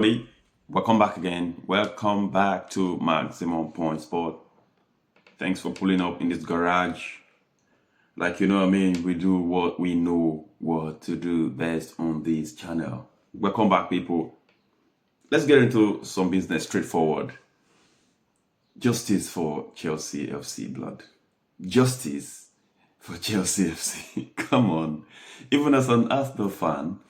Hey, welcome back again. Welcome back to Maximum Point Sport. Thanks for pulling up in this garage. Like, you know what I mean? We do what we know what to do best on this channel. Welcome back, people. Let's get into some business straightforward. Justice for Chelsea FC blood. Justice for Chelsea FC. Come on. Even as an Arsenal fan,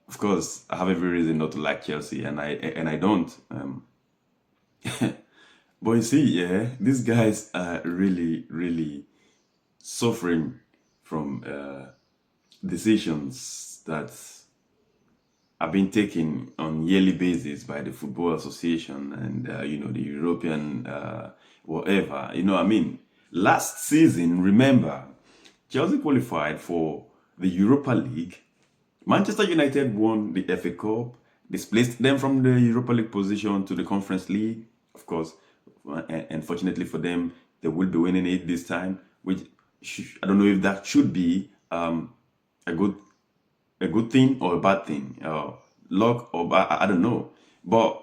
of course, I have every reason not to like Chelsea, and I don't. But you see, yeah, these guys are really suffering from decisions that are being taken on yearly basis by the Football Association and the European whatever. You know what I mean? Last season, remember, Chelsea qualified for the Europa League. Manchester United won the FA Cup, displaced them from the Europa League position to the Conference League. Of course, and fortunately for them, they will be winning it this time. Which I don't know if that should be a good thing or a bad thing, luck or bad, I don't know. But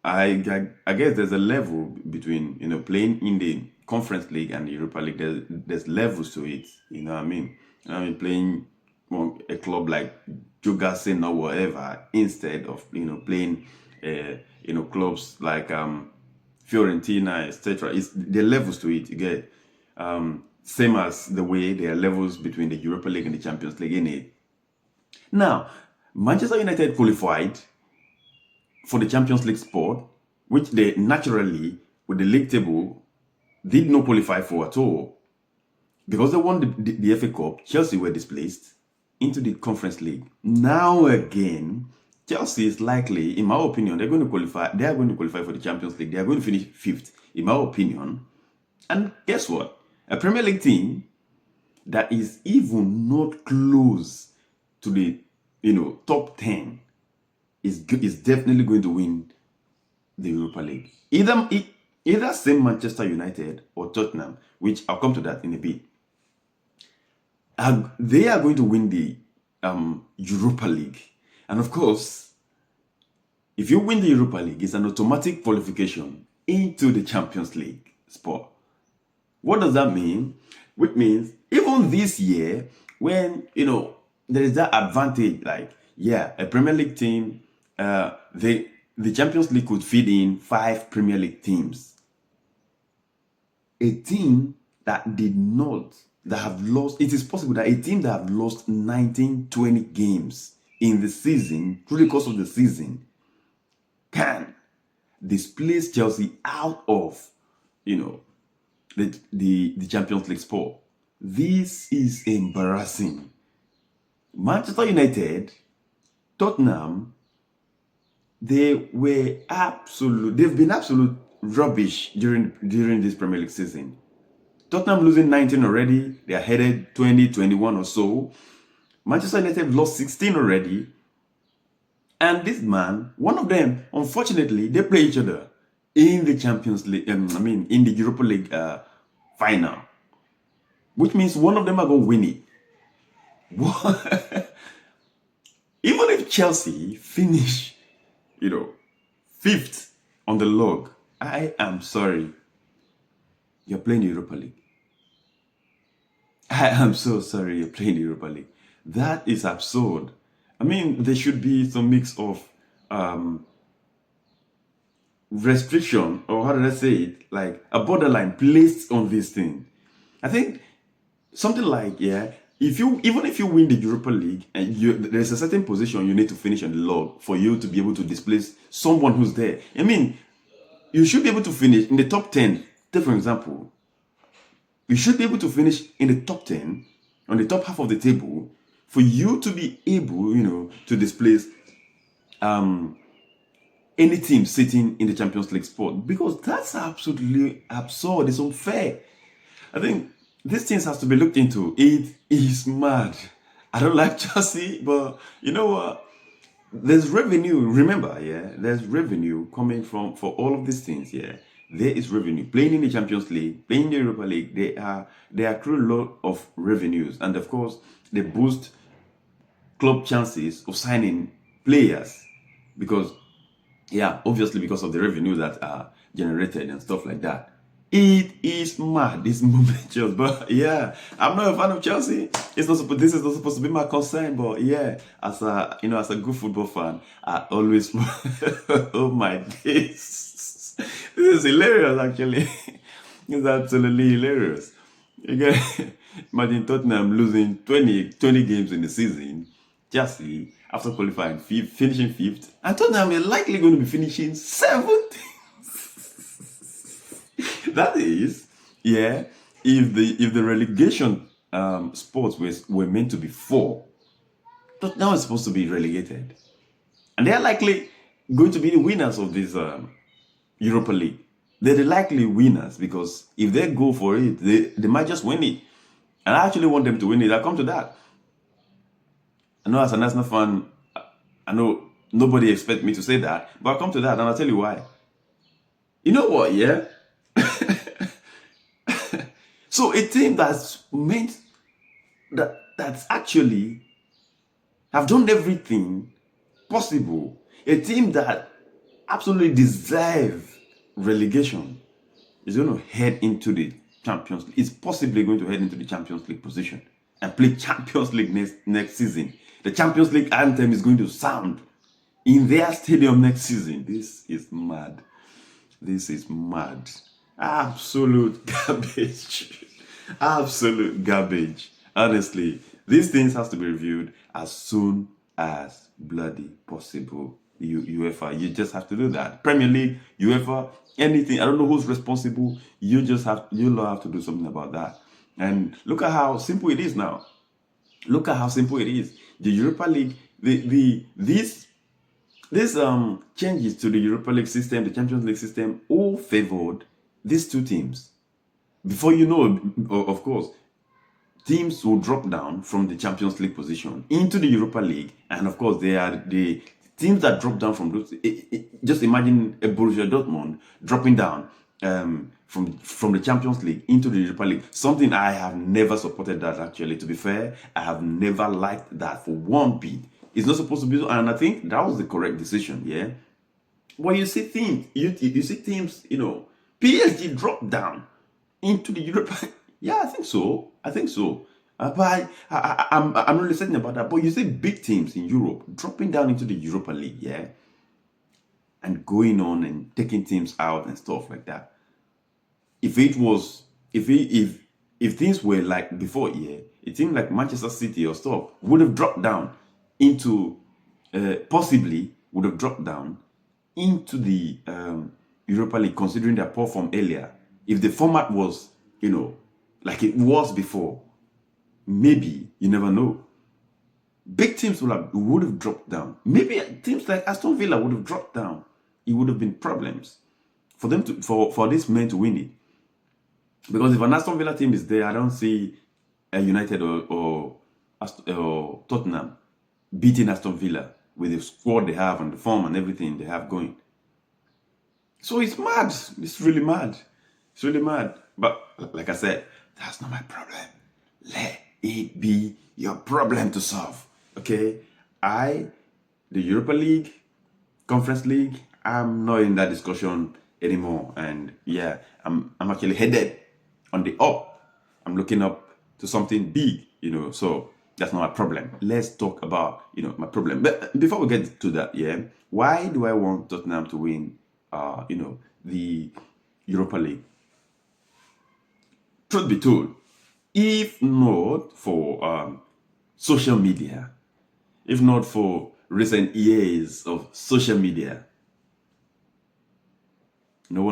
I guess there's a level between playing in the Conference League and the Europa League. There's levels to it. You know what I mean? I mean playing a club like Jugasen or whatever instead of playing clubs like Fiorentina, etc. It's there are levels to it. You get same as the way there are levels between the Europa League and the Champions League in it. Now, Manchester United qualified for the Champions League spot, which they naturally, with the league table, did not qualify for at all. Because they won the FA Cup, Chelsea were displaced into the Conference League. Now again, Chelsea is likely, in my opinion, they're going to qualify. They are going to qualify for the Champions League. They are going to finish fifth, in my opinion. And guess what? A Premier League team that is even not close to the top 10 is definitely going to win the Europa League. Either same Manchester United or Tottenham, which I'll come to that in a bit. They are going to win the Europa League. And of course, if you win the Europa League, it's an automatic qualification into the Champions League spot. What does that mean? Which means even this year, when there is that advantage, like a Premier League team, the Champions League could feed in 5 Premier League teams. A team that have lost, it is possible that a team that have lost 19, 20 games in the season, through the course of the season, can displace Chelsea out of, the Champions League spot. This is embarrassing. Manchester United, Tottenham, they've been absolute rubbish during this Premier League season. Tottenham losing 19 already. They are headed 20, 21 or so. Manchester United lost 16 already. And this man, one of them, unfortunately, they play each other in the Champions League, in the Europa League final. Which means one of them are going to win it. Even if Chelsea finish, fifth on the log, I am sorry. You're playing the Europa League. I am so sorry you're playing the Europa League. That is absurd. I mean, there should be some mix of restriction, or how did I say it? Like a borderline placed on this thing. I think something like, even if you win the Europa League and there's a certain position you need to finish on the log for you to be able to displace someone who's there. I mean, you should be able to finish in the top 10. Take for example, you should be able to finish in the top 10, on the top half of the table, for you to be able, to displace any team sitting in the Champions League spot. Because that's absolutely absurd. It's unfair. I think these things has to be looked into. It is mad. I don't like Chelsea, but you know what? There's revenue. Remember, there's revenue coming for all of these things. There is revenue. Playing in the Champions League, playing in the Europa League, they accrue a lot of revenues, and of course, they boost club chances of signing players. because yeah, obviously because of the revenue that are generated and stuff like that. It is mad. It's momentous, but yeah, I'm not a fan of Chelsea. It's not supposed. This is not supposed to be my concern, but yeah, as a as a good football fan, I always. Oh my days, this is hilarious. Actually, it's absolutely hilarious. You get, imagine Tottenham losing 20 games in the season. Chelsea, after qualifying fifth, finishing fifth, and Tottenham are likely going to be finishing seventh. That is, yeah, if the relegation spots were meant to be four, Tottenham is supposed to be relegated, and they are likely going to be the winners of this Europa League. They're the likely winners because if they go for it, they might just win it. And I actually want them to win it. I'll come to that. I know as an Arsenal fan, I know nobody expects me to say that, but I'll come to that and I'll tell you why. You know what, yeah? So a team that's actually have done everything possible, a team that absolutely deserve relegation is going to head into the Champions League. It's possibly going to head into the Champions League position and play Champions League next season. The Champions League anthem is going to sound in their stadium next season. This is mad. This is mad. Absolute garbage. Absolute garbage. Honestly, these things has to be reviewed as soon as bloody possible. UEFA, you just have to do that. Premier League, UEFA, anything. I don't know who's responsible. You'll have to do something about that. And look at how simple it is now. Look at how simple it is. The Europa League, these changes to the Europa League system, the Champions League system, all favored these two teams. Before you know, of course, teams will drop down from the Champions League position into the Europa League, and of course, they are the teams that drop down from those. Just imagine a Borussia Dortmund dropping down from the Champions League into the Europa League. Something I have never supported that, actually. To be fair, I have never liked that for one bit. It's not supposed to be so, and I think that was the correct decision, yeah? Well, you see teams, you see teams, PSG drop down into the Europa. Yeah, I think so. I think so. But I'm really certain about that. But you see big teams in Europe dropping down into the Europa League, yeah? And going on and taking teams out and stuff like that. If things were like before, yeah, a team like Manchester City or stuff would have dropped down into, possibly would have dropped down into the Europa League, considering their poor form earlier. If the format was, like it was before, maybe, you never know. Big teams would have dropped down. Maybe teams like Aston Villa would have dropped down. It would have been problems for them for these men to win it. Because if an Aston Villa team is there, I don't see a United or Tottenham beating Aston Villa with the squad they have and the form and everything they have going. So it's mad. It's really mad. It's really mad. But like I said, that's not my problem. Let it be your problem to solve. Okay? The Europa League, Conference League, I'm not in that discussion anymore. And yeah, I'm actually headed on the up. I'm looking up to something big, so that's not my problem. Let's talk about, my problem. But before we get to that, yeah, why do I want Tottenham to win, the Europa League? Truth be told, if not for social media, if not for recent years of social media, no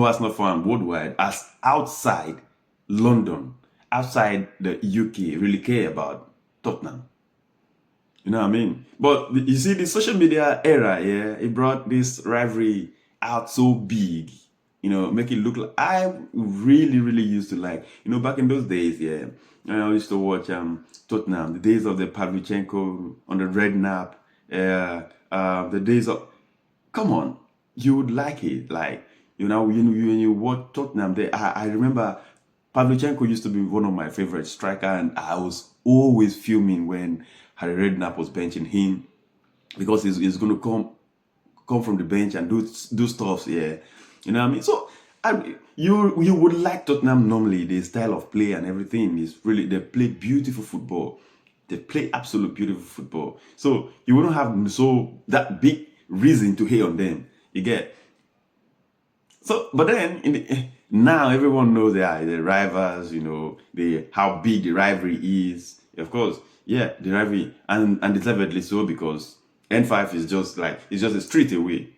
Arsenal fan worldwide, as outside London, outside the UK, really care about Tottenham. You know what I mean? But you see, the social media era, yeah, it brought this rivalry out so big, make it look like I really, really used to like, back in those days, yeah. I used to watch Tottenham, the days of the Pavlyuchenko on the red nap, the days of, come on, you would like it, like, when you watch Tottenham, I remember Pavlyuchenko used to be one of my favorite striker, and I was always fuming when Harry Redknapp was benching him. because he's going to come from the bench and do stuff. Yeah, you know what I mean. So you would like Tottenham normally. The style of play and everything is really, they play beautiful football. They play absolute beautiful football. So you wouldn't have so that big reason to hate on them. You get. So, but then now everyone knows they are the rivals. You know how big the rivalry is. Of course, yeah, the rivalry, and deservedly so, because N5 is just like, it's just a street away.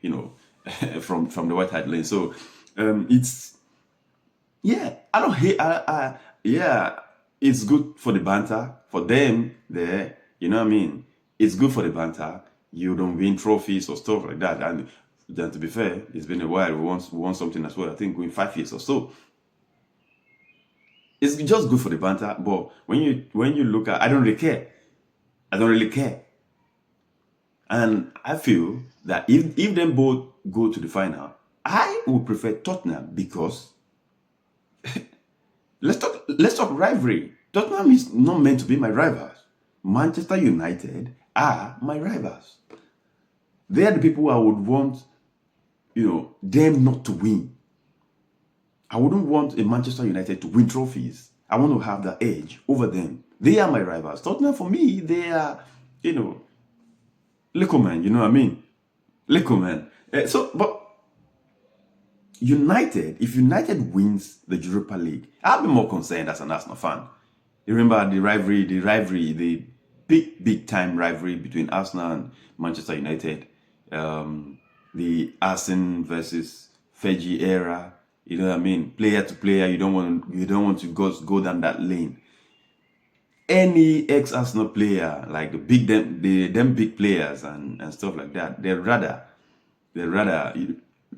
From the White Hart Lane. So it's, yeah, I don't hate. Yeah, it's good for the banter for them there. You know what I mean? It's good for the banter. You don't win trophies or stuff like that. And then, to be fair, it's been a while. We won something as well. I think in 5 years or so. It's just good for the banter. But when you look at, I don't really care. I don't really care. And I feel that if them both go to the final, I would prefer Tottenham, because let's talk rivalry. Tottenham is not meant to be my rivals. Manchester United are my rivals. They are the people I would want, them not to win. I wouldn't want a Manchester United to win trophies. I want to have the edge over them. They are my rivals. Tottenham, for me, they are, little man. You know what I mean? Little man. But United, if United wins the Europa League, I'll be more concerned as an Arsenal fan. You remember the rivalry, the big time rivalry between Arsenal and Manchester United, the Arsene versus Fergie era. You know what I mean? Player to player, you don't want to go down that lane. Any ex-Arsenal player, like them big players and stuff like that, they'd rather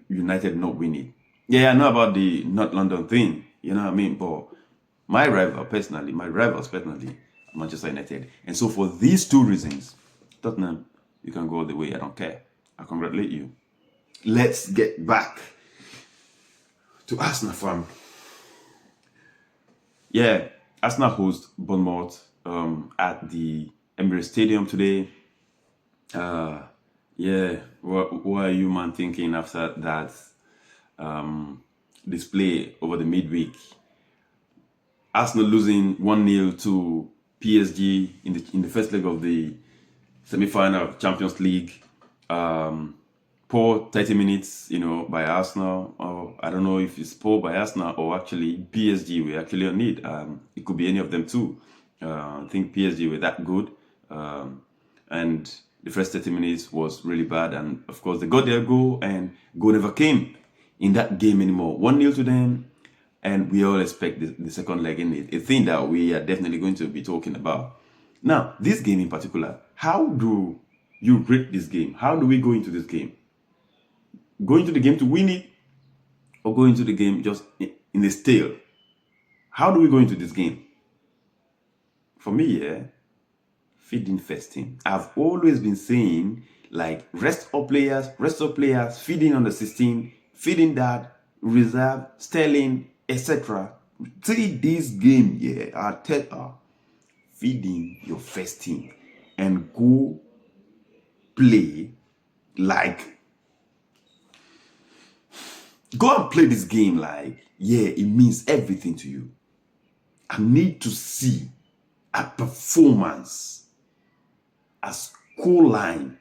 United not win it. Yeah, I know about the North London thing, you know what I mean? But my rivals personally, Manchester United. And so for these two reasons, Tottenham, you can go all the way. I don't care. I congratulate you. Let's get back to Arsenal, fam. Yeah, Arsenal host Bournemouth at the Emirates Stadium today. Yeah, what are you, man, thinking after that display over the midweek? Arsenal losing 1-0 to PSG in the first leg of the semi-final of Champions League. Poor 30 minutes, by Arsenal. Or I don't know if it's poor by Arsenal or actually PSG were actually on it. It could be any of them too. I think PSG were that good. And the first 30 minutes was really bad. And of course, they got their goal, and goal never came in that game anymore. 1-0 to them. And we all expect the second leg in it. A thing that we are definitely going to be talking about. Now, this game in particular, how do you rate this game? How do we go into this game? Go into the game to win it, or go into the game just in a stale? How do we go into this game? For me, yeah, feeding first team. I've always been saying, like, rest of players, feeding on the 16, feeding that, reserve, Sterling, etc. See this game, yeah, I'll tell her, feeding your first team and go play like, go and play this game like, yeah, it means everything to you. I need to see a performance, a score line,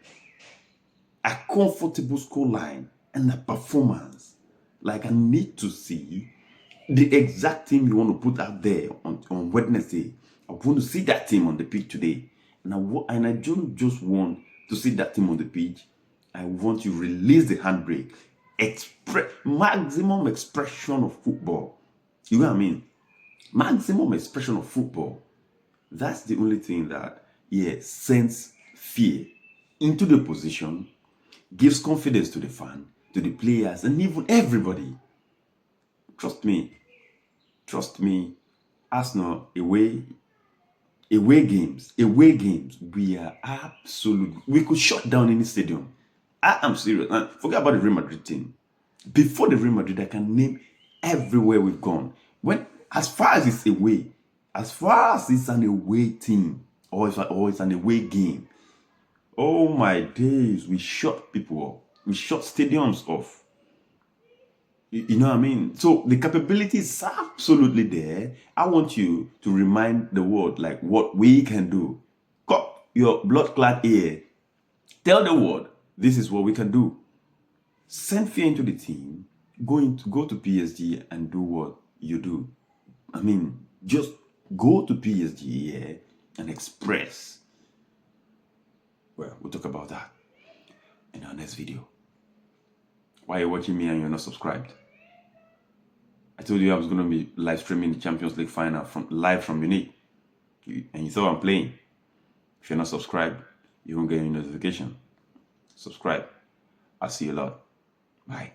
a comfortable score line, and a performance. Like, I need to see the exact team you want to put out there on Wednesday. I want to see that team on the pitch today. And I don't just want to see that team on the pitch. I want you to release the handbrake. Maximum expression of football. You know what I mean? Maximum expression of football. That's the only thing that, sends fear into the position, gives confidence to the fan, to the players, and even everybody. Trust me, Arsenal away games, we are we could shut down any stadium. I am serious. Forget about the Real Madrid team. Before the Real Madrid, I can name everywhere we've gone. As far as it's an away team, or it's an away game, Oh my days, we shut people up. We shut stadiums off. You know what I mean? So the capability is absolutely there. I want you to remind the world like what we can do. Cut your blood clot ear. Tell the world this is what we can do. Send fear into the team. Go to PSG and do what you do. I mean, just go to PSG here and express. Well, we'll talk about that in our next video. Why are you watching me and you're not subscribed? I told you I was going to be live streaming the Champions League final live from Munich. And you thought I'm playing. If you're not subscribed, you won't get any notification. Subscribe. I'll see you a lot. Bye.